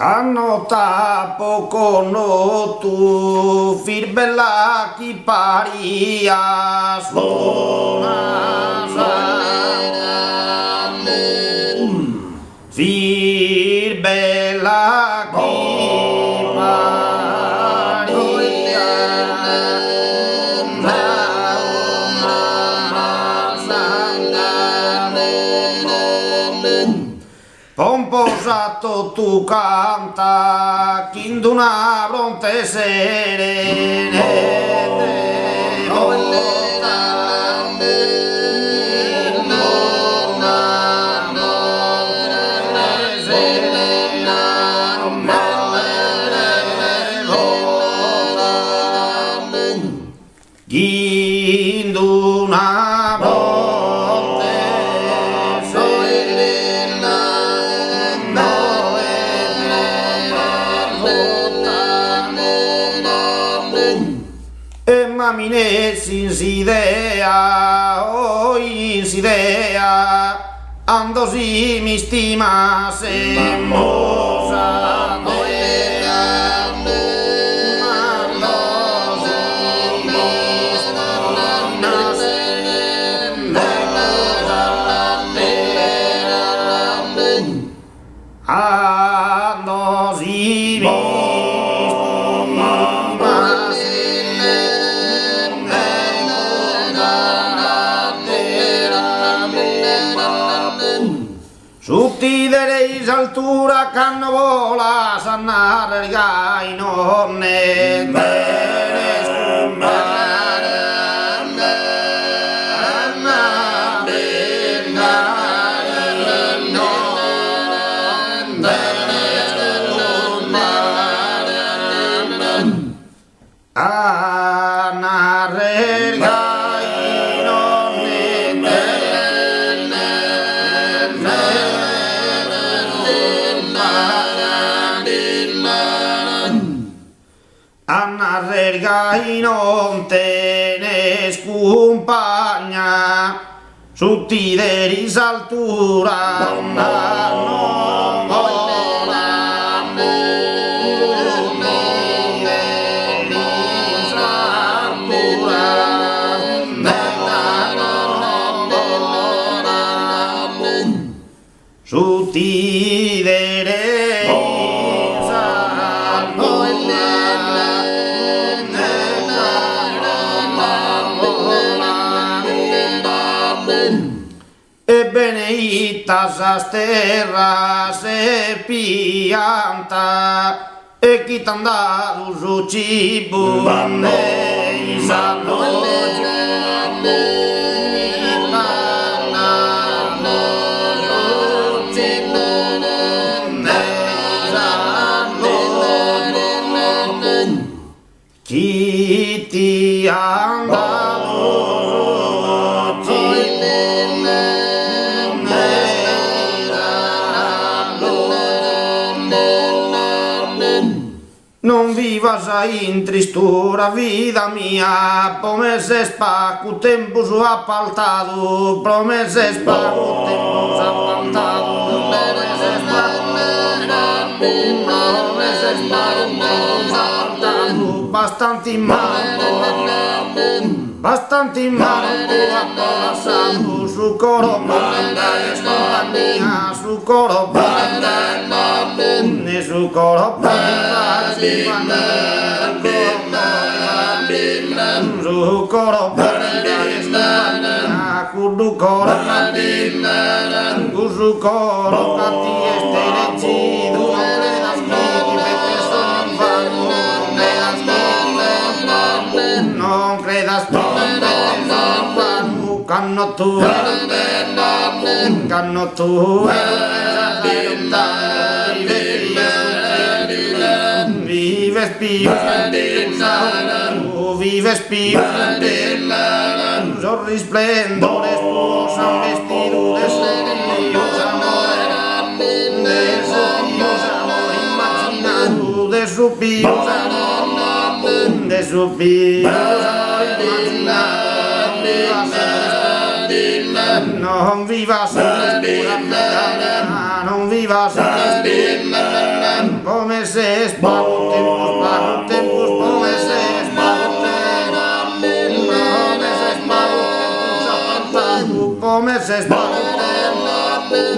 Cannota poco no tu fir bella chi paria suona fir bella chi paria pomposato tu canta chinduna bronte serene Ginduna bronte serena e mamine sinsidea o insidea ando si mi stima semosa ando si mi Suttidereis altura canno vola sannare il gai non ne bene scumbare a narrare il gai non ne Anarrergai non te ne scompagna su ti deris altura non vola su ti deris beneitas as terras e pianta e chi t'han dato su cibo e chi ti ha dato non vivas in tristura, vida mia, promesas pa cu tempo su appaltado, promesas pa cu tempo su appaltado, promesas pa cu tempo su appaltado, bastante male tu appalassando, su coro banda escola mia, su coro banda e su coro banda su coro banda kudu coro su coro pati esterecido non credas canno tu vives più vives più son risplendores posan vestido de Dios amor imaginado de su pios non vivas non vivas promesas, pago tempos, promesas, pago tempos, promesas, pago tempos.